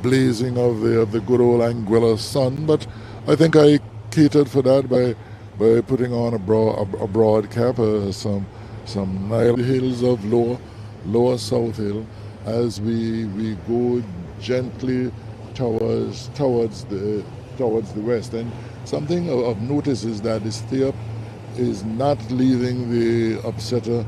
blazing of the good old Anguilla sun. But I think I catered for that by putting on a broad cap, some Nile hills of lower South Hill, as we go gently towards the west. And something of notice is that the stay-up is not leaving the upsetter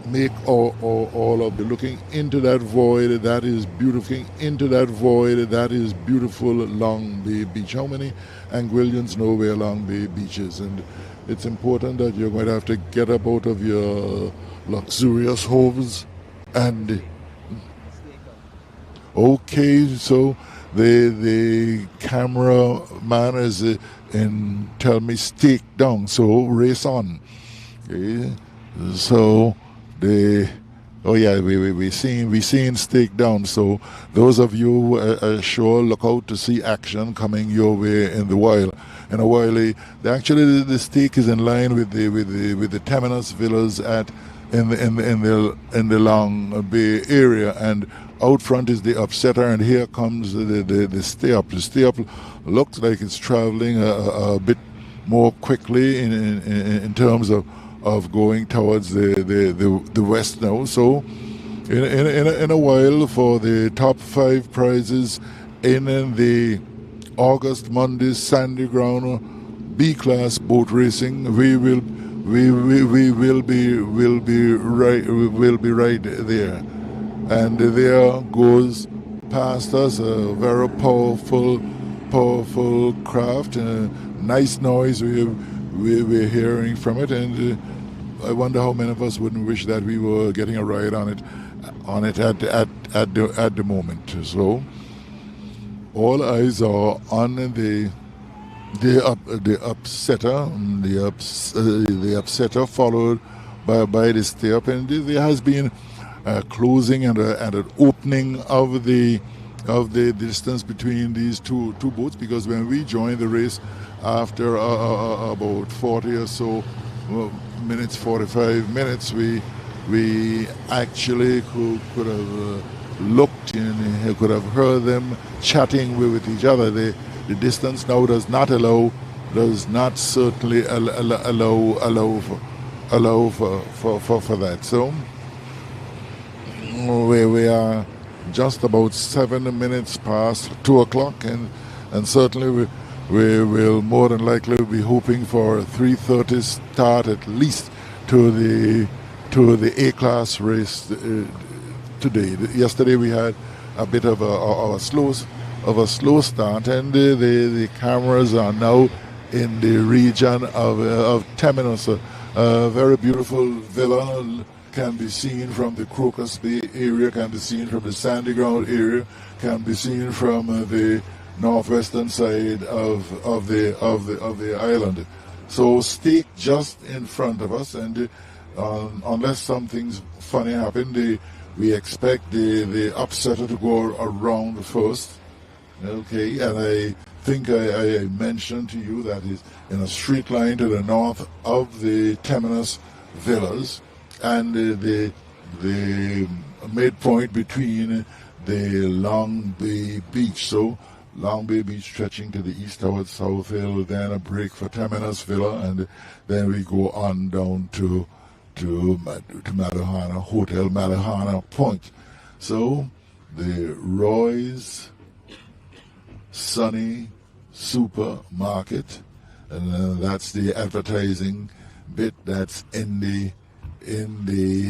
make all of the looking into that void that is beautiful, into that void that is beautiful Long Bay Beach. How many Anguillians know where Long Bay Beach is? And it's important that you're going to have to get up out of your luxurious homes and okay, so the cameraman is in tell me stake down, so race on. Okay. So the we seen stake down. So those of you sure look out to see action coming your way in the while. In a while, actually the stake is in line with the Temenos villas in the Long Bay area, and out front is the upsetter, and here comes the stay up. The stay up looks like it's traveling a bit more quickly in terms of going towards the west now. So in a while, for the top 5 prizes in the August Mondays Sandy Ground B-class boat racing, we will be right there. And there goes past us a very powerful craft, nice noise we're hearing from it, and I wonder how many of us wouldn't wish that we were getting a ride on it at the moment. So all eyes are on the upsetter, followed by the stay up, and there has been closing and an opening of the distance between these two boats, because when we joined the race after about 40 or so minutes, 45 minutes, we actually could have looked and could have heard them chatting with each other. The distance now does not certainly allow for that. So we are just about 7 minutes past 2 o'clock, and certainly we will more than likely be hoping for a 3:30 start at least to the A-class race today. Yesterday we had a bit of a slow start, and the cameras are now in the region of Temenos. A very beautiful villa can be seen from the Crocus Bay area, can be seen from the Sandy Ground area, can be seen from the northwestern side of the island. So stake just in front of us, and unless something's funny happened, we expect the upsetter to go around first. Okay, and I think I mentioned to you that is in a straight line to the north of the Temenos villas, and the midpoint between the Long Bay Beach. So Long Bay Beach stretching to the east towards South Hill, then a break for Temenos Villa, and then we go on down to Malahana, Hotel Malahana Point. So the Roy's Sunny Supermarket, and that's the advertising bit that's in the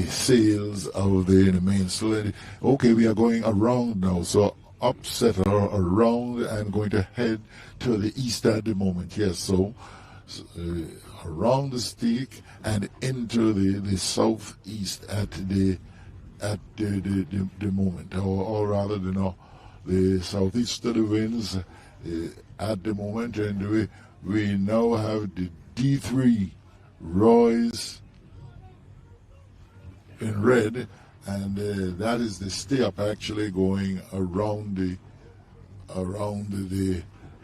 sales of the main store. Okay, we are going around now, so upsetter around and going to head to the east at the moment. Yes, so around the stake and into the southeast at the moment, or rather the southeast of the winds at the moment, and we now have the D3 Roy's in red, and that is the stay up actually going around the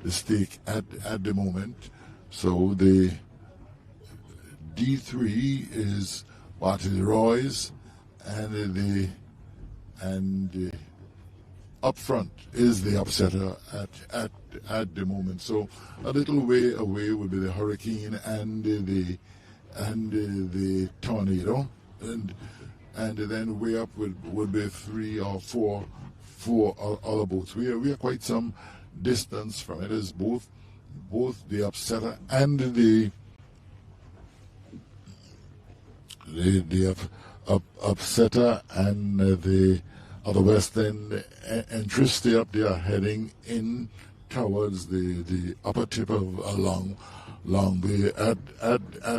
stake at the moment. So the D3 is what is Roy's, and the up front is the upsetter at the moment. So a little way away would be the Hurricane and the Tornado, and then way up would be three or four other boats. We are quite some distance from it. Is both the upsetter and the upsetter and the other west end entry stay up. They are heading in towards the upper tip of a long bay at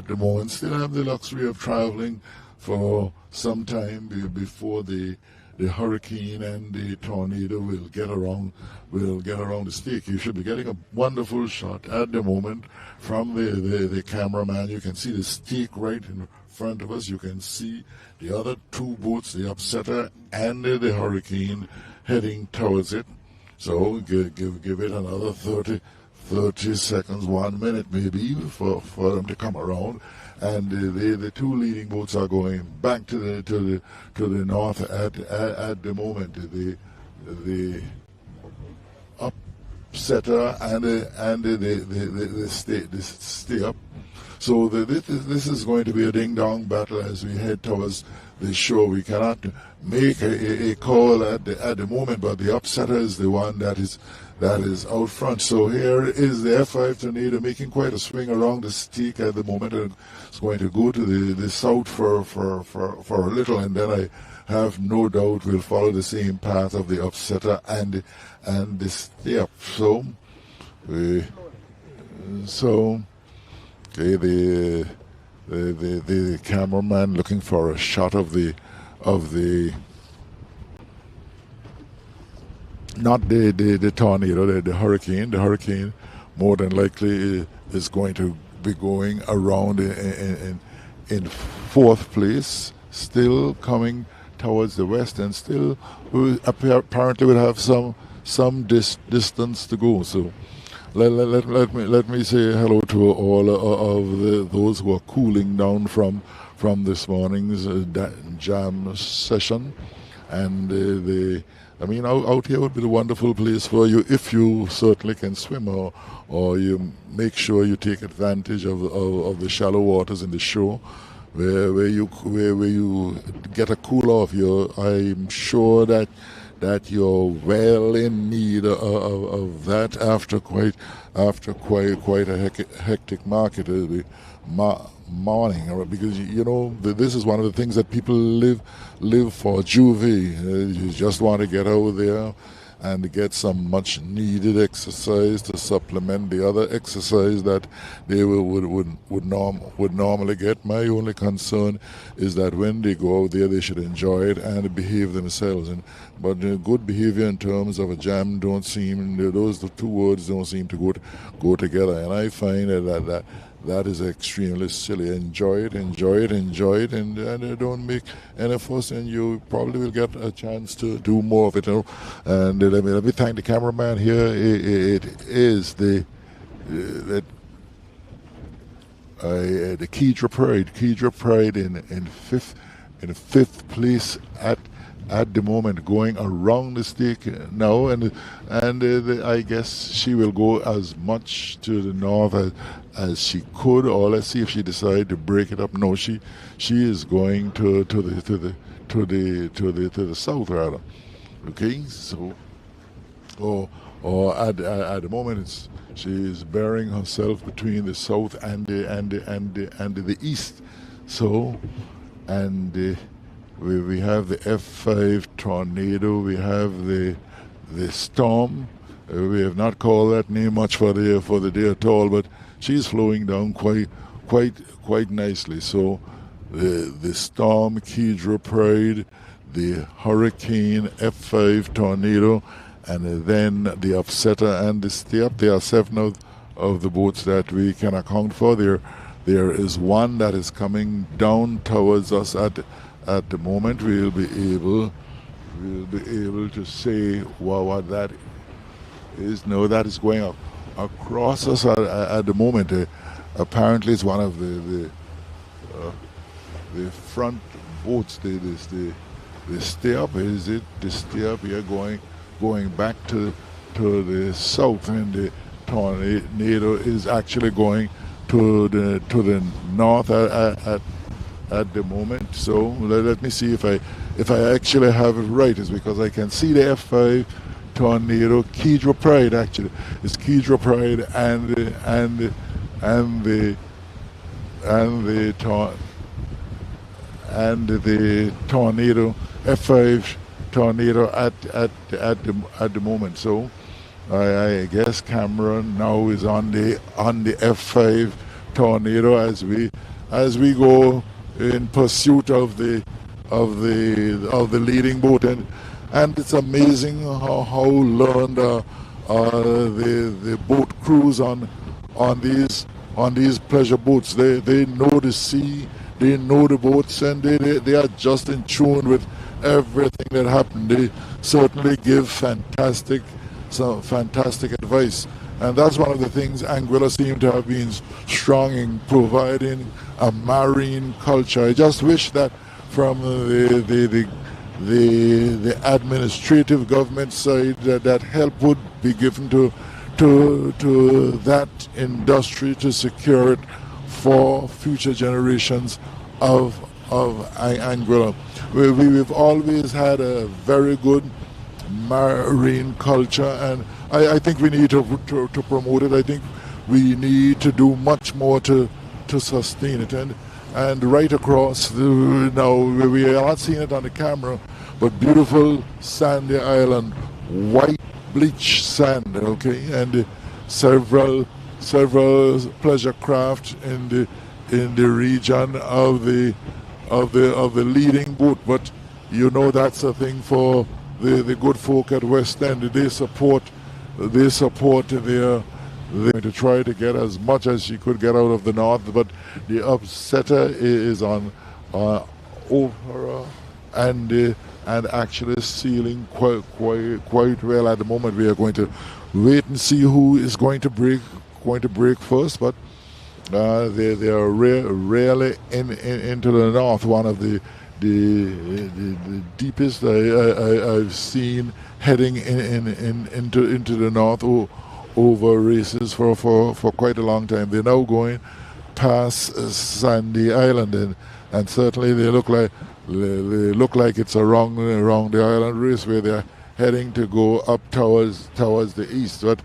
the moment. Still have the luxury of traveling for some time before the Hurricane and the Tornado will get around the stake. You should be getting a wonderful shot at the moment from the cameraman. You can see the stake right in front of us. You can see the other two boats, the upsetter and the Hurricane, heading towards it. So give it another 30 seconds, 1 minute maybe for them to come around. And the two leading boats are going back to the north at the moment. The upsetter and the stay up. So this is going to be a ding-dong battle as we head towards the shore. We cannot make a call at the moment, but the upsetter is the one that is out front. So here is the F5 Tornado making quite a swing around the stake at the moment, and it's going to go to the south for a little, and then I have no doubt we'll follow the same path of the upsetter and the stay up. So okay, the cameraman looking for a shot of the not the Tornado, the Hurricane. The Hurricane more than likely is going to be going around in fourth place, still coming towards the west, and still apparently will have some distance to go. So let me say hello to all of those who are cooling down from this morning's jam session, and out here would be the wonderful place for you if you certainly can swim, or you make sure you take advantage of the shallow waters in the shore, where you get a cool off. I'm sure that you're well in need of that after quite a hectic market morning, because this is one of the things that people live for. Juvie, you just want to get out there and get some much needed exercise to supplement the other exercise that they would normally get. My only concern is that when they go out there, they should enjoy it and behave themselves. But good behavior in terms of a jam those two words don't seem to go together, and I find that is extremely silly. Enjoy it, and don't make any fuss, and you probably will get a chance to do more of it. And let me thank the cameraman here. It is the Kedra Pride in fifth place at the moment, going around the stake now, and I guess she will go as much to the north as she could, or let's see if she decides to break it up. No, she is going to the south rather. Okay, so or at the moment she is bearing herself between the south and the east. So we have the F5 Tornado, we have the Storm. We have not called that name much for the day at all, but she's flowing down quite nicely. So the Storm, Kedra Pride, the Hurricane, F5 Tornado, and then the upsetter and the stay up. There are 7 of the boats that we can account for. There is one that is coming down towards us at the moment. We'll be able to say what that is. No, that is going across us at the moment. Apparently, it's one of the front boats. The stay up. Is it the stay up here going going back to the south, and the tornado is actually going to the north at the moment. So let me see if I actually have it right. It's because I can see the F5 tornado, Kedra Pride actually. It's Kedra Pride and the tornado F5 tornado at the moment. So I guess Cameron now is on the F5 tornado as we go in pursuit of the leading boat, and it's amazing how learned the boat crews on these pleasure boats. They know the sea, they know the boats, and they are just in tune with everything that happened. They certainly give some fantastic advice, and that's one of the things Anguilla seem to have been strong in, providing a marine culture. I just wish that from the administrative government side that help would be given to that industry to secure it for future generations of Anguilla. We've always had a very good marine culture, and I think we need to promote it. I think we need to do much more to sustain it, and right across now we are not seeing it on the camera, but beautiful sandy island, white bleach sand, okay, and several pleasure craft in the region of the leading boat. But you know, that's a thing for the good folk at West End. They support their to try to get as much as she could get out of the north, but the upsetter is on over and actually sealing quite well at the moment. We are going to wait and see who is going to break first, but they are rarely into the north. One of the deepest I've seen heading into the north over races for quite a long time. They're now going past Sandy Island, and certainly they look like it's around the island race where they're heading to go up towards the east. But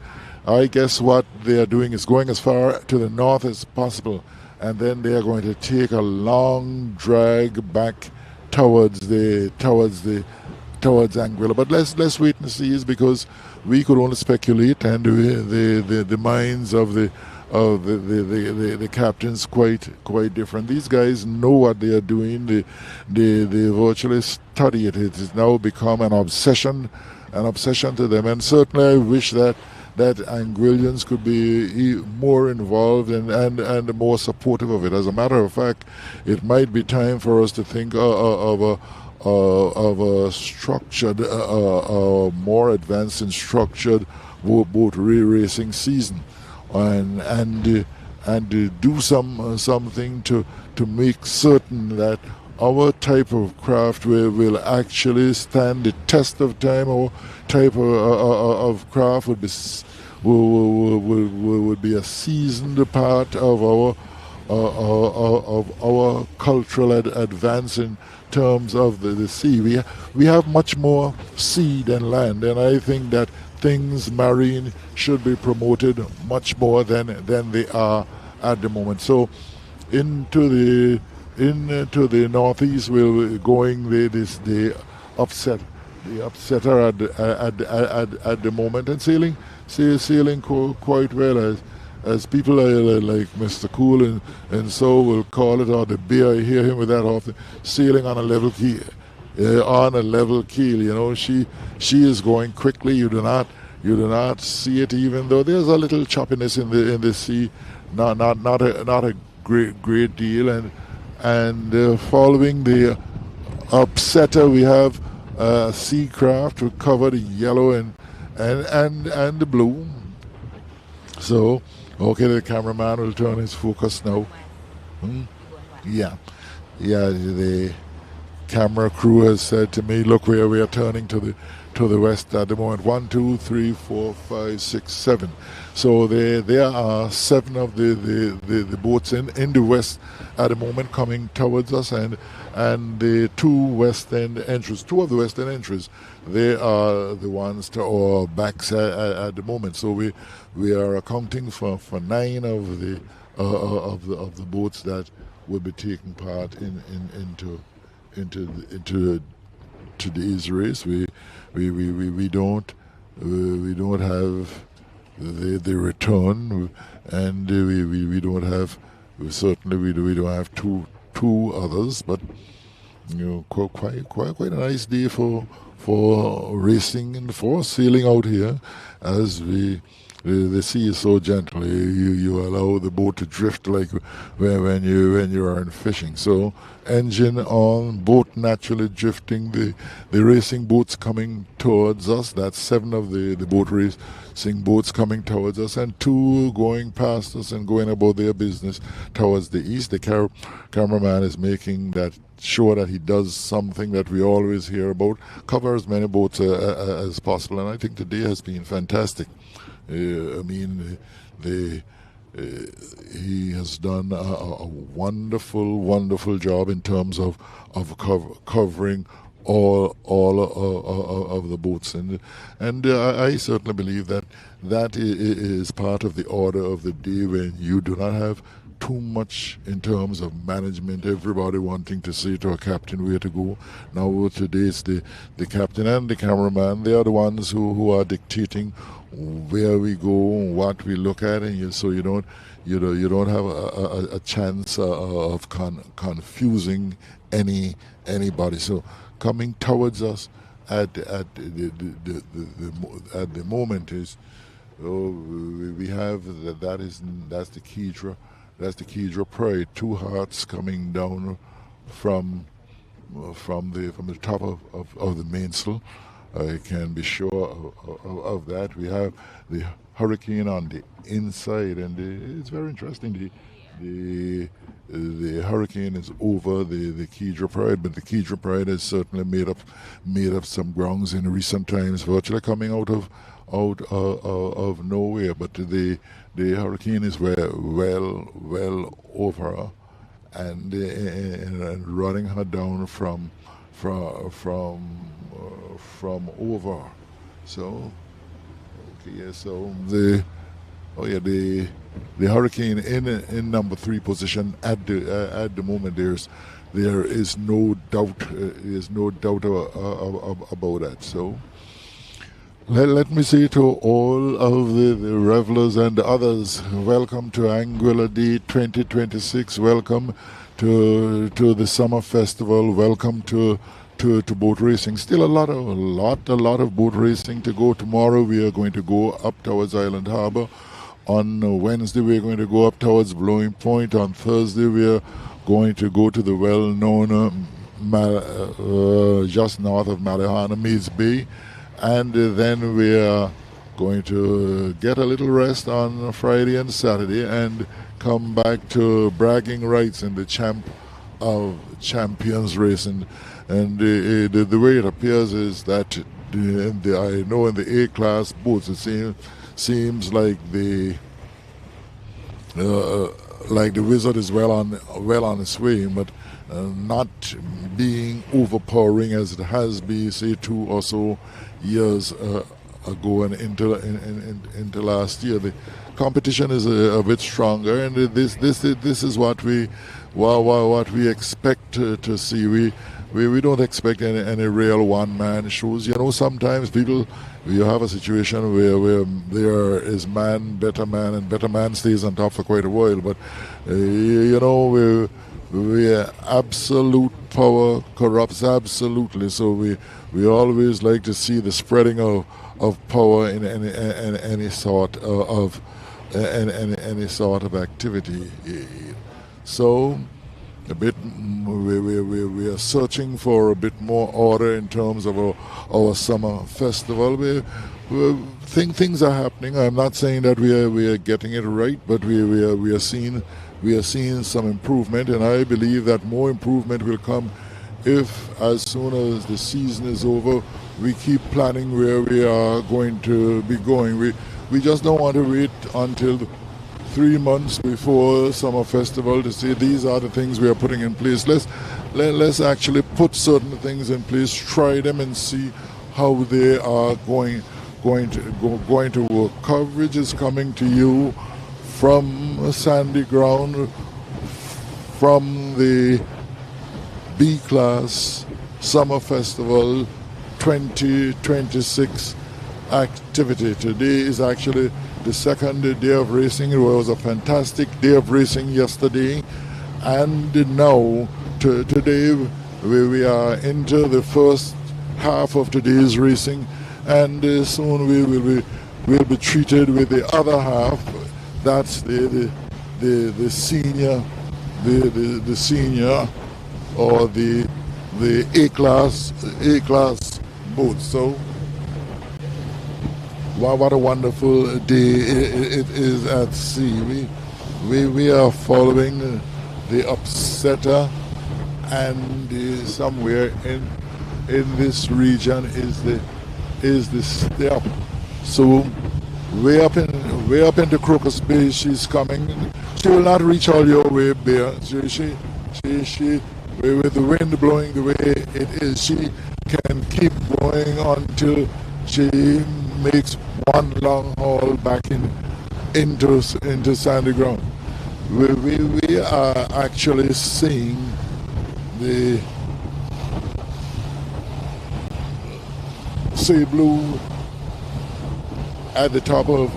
I guess what they are doing is going as far to the north as possible, and then they are going to take a long drag back towards Anguilla. But let's wait and see, is because we could only speculate, and the minds of the captains quite different. These guys know what they are doing. They virtually study it. It has now become an obsession to them, and certainly I wish that Anguillians could be more involved and more supportive of it. As a matter of fact, it might be time for us to think of a structured, more advanced and structured boat racing season, and do something to make certain that our type of craft will actually stand the test of time. Our type of craft would be a seasoned part of our cultural advance in terms of the sea. We have much more sea than land, and I think that things marine should be promoted much more than they are at the moment. So into the northeast, we're going the upsetter at the moment, and sailing quite well, as people like Mr. Cool and so will call it, or the beer. I hear him with that often. Sailing on a level keel, You know, she is going quickly. You do not see it, even though there's a little choppiness in the sea. Not a great deal, and following the upsetter, we have Seacraft, who covered yellow and the blue. So, okay, the cameraman will turn his focus now. Yeah, the camera crew has said to me, look, we are turning to to the west at the moment. 1, 2, 3, 4, 5, 6, 7. So there are 7 of the boats in the west at the moment coming towards us, and the 2 western entries, 2 of the western entries, they are the ones to our backs at the moment. So we are accounting for 9 of the boats that will be taking part into today's race. We don't have the return, and we don't have, certainly we don't have two others, but quite a nice day for racing and for sailing out here, as the sea is so gentle. You allow the boat to drift like when you are in fishing. So engine on, boat naturally drifting. The racing boats coming towards us. That's 7 of the boat racing boats coming towards us, and 2 going past us and going about their business towards the east. The cameraman is making that sure that he does something that we always hear about, cover as many boats as possible, and I think today has been fantastic. He has done a wonderful job in terms of covering all of the boats, and I certainly believe that is part of the order of the day, when you do not have too much in terms of management, everybody wanting to say to a captain where to go. Now today it's the captain and the cameraman, they are the ones who are dictating where we go, what we look at, and so you don't have a chance of confusing anybody. So coming towards us at the moment is, we have that's the Kedra. That's the Kedra Pride. 2 hearts coming down from the top of the mainsail. I can be sure of that. We have the Hurricane on the inside, and it's very interesting. The Hurricane is over the Kedra Pride, but the Kedra Pride has certainly made up some grounds in recent times, virtually coming out of nowhere. But the Hurricane is well over, and running her down from over. So okay, yeah. So the Hurricane in number 3 position at the moment. There is no doubt. About that. So let me say to all of the revelers and others, welcome to Anguilla Day 2026. Welcome to the summer festival. Welcome to boat racing. Still a lot of boat racing to go. Tomorrow we are going to go up towards Island Harbour. On Wednesday we are going to go up towards Blowing Point. On Thursday we are going to go to the well-known just north of Malahana, Mays Bay, and then we are going to get a little rest on Friday and Saturday and come back to bragging rights in the Champ of Champions race. And the way it appears is that I know in the A-class boats it seems like the Wizard is well on its way, but not being overpowering as it has been, say, 2 or so years ago and into last year. The competition is a bit stronger, and this is what we expect to see. We don't expect any real one-man shows. Sometimes you have a situation where there is better man, and better man stays on top for quite a while. But we absolute power corrupts absolutely. So we always like to see the spreading of power in any sort of activity. So we are searching for a bit more order in terms of our summer festival. We think things are happening. I'm not saying that we are getting it right, but we are seeing some improvement, and I believe that more improvement will come if, as soon as the season is over, we keep planning where we are going to be going. We just don't want to wait until 3 months before summer festival to say these are the things we are putting in place. Let's actually put certain things in place, try them, and see how they are going to work. Coverage is coming to you from Sandy Ground, from the B Class Summer Festival 2026 activity. Today is actually the second day of racing. It was a fantastic day of racing yesterday, and now today we are into the first half of today's racing, and soon we'll be treated with the other half. That's the senior, the senior, or the A class boat. So what a wonderful day it is at sea. We are following the upsetter, and somewhere in this region is the step. So way up in the Crocus Bay, she's coming. She will not reach all your way there. She with the wind blowing the way it is, she can keep going until she makes one long haul back into Sandy Ground. We are actually seeing the Sea Blue at the top of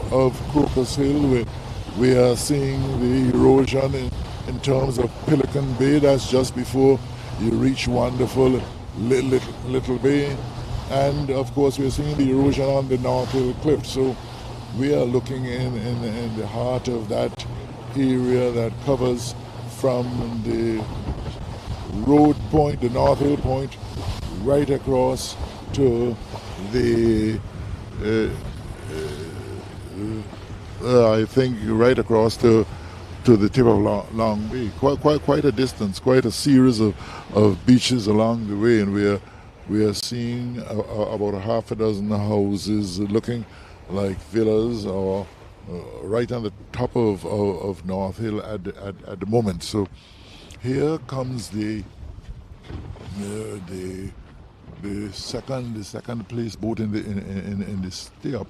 Crocus Hill. We are seeing the erosion in terms of Pelican Bay. That's just before you reach wonderful Little Bay. And of course we're seeing the erosion on the North Hill Cliff. So we are looking in the heart of that area that covers from the road point, the North Hill point, right across to the I think right across to the tip of Long Bay. Quite a distance, quite a series of beaches along the way, and we are seeing about a half a dozen houses looking like villas, or right on the top of North Hill at the moment. So here comes the second place boat in the stay-up,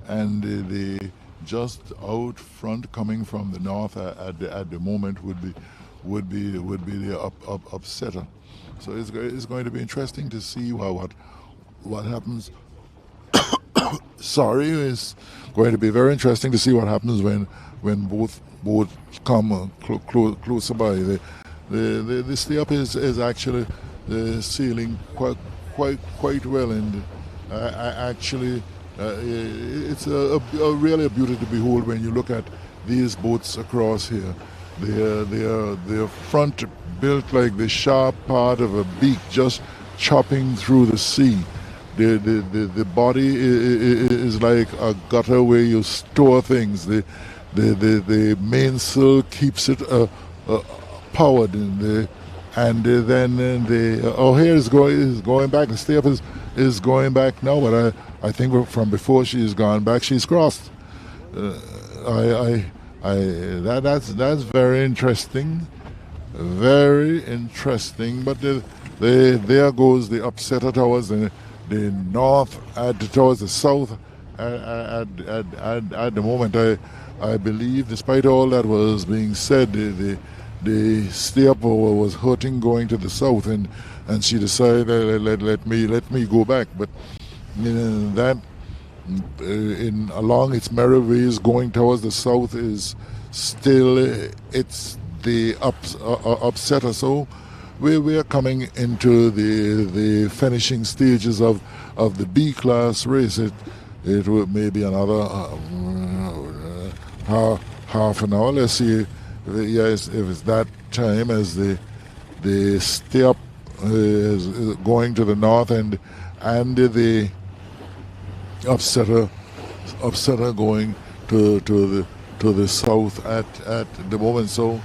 and the just out front coming from the north at the moment would be the upsetter. So it's going to be interesting to see what happens. Sorry, it's going to be very interesting to see what happens when both boats come closer by. The stay-up is actually sailing quite well, and actually it's really a beauty to behold when you look at these boats across here. They're front built like the sharp part of a beak, just chopping through the sea. The body is like a gutter where you store things. The mainsail keeps it powered, and then here is going back. The stay-up is going back now, but I think from before she's gone back, she's crossed. That's very interesting, very interesting. But there goes the upsetter towards the north, towards the south. At the moment, I believe, despite all that was being said, the stay-up was hurting going to the south, and she decided let me go back. But that along its merry ways going towards the south is still it's the upsetter. So we are coming into the finishing stages of the B class race. It will maybe another half an hour. Let's see. Yes, if it's that time as the stay-up is going to the north, and the upsetter going to the south at the moment. So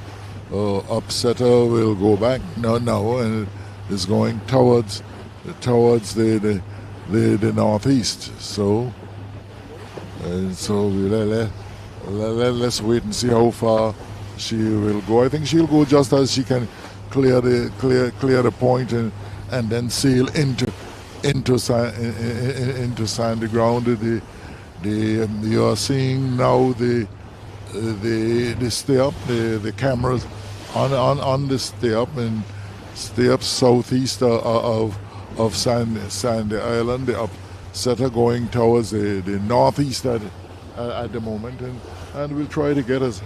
upsetter will go back now and is going towards the the northeast. So let's wait and see how far she will go. I think she'll go just as she can clear the point and then sail into sandy ground. You are seeing now the stay up, the cameras on the stay up southeast of Sandy Island. The upsetter going towards the northeast at the moment, and we'll try to get as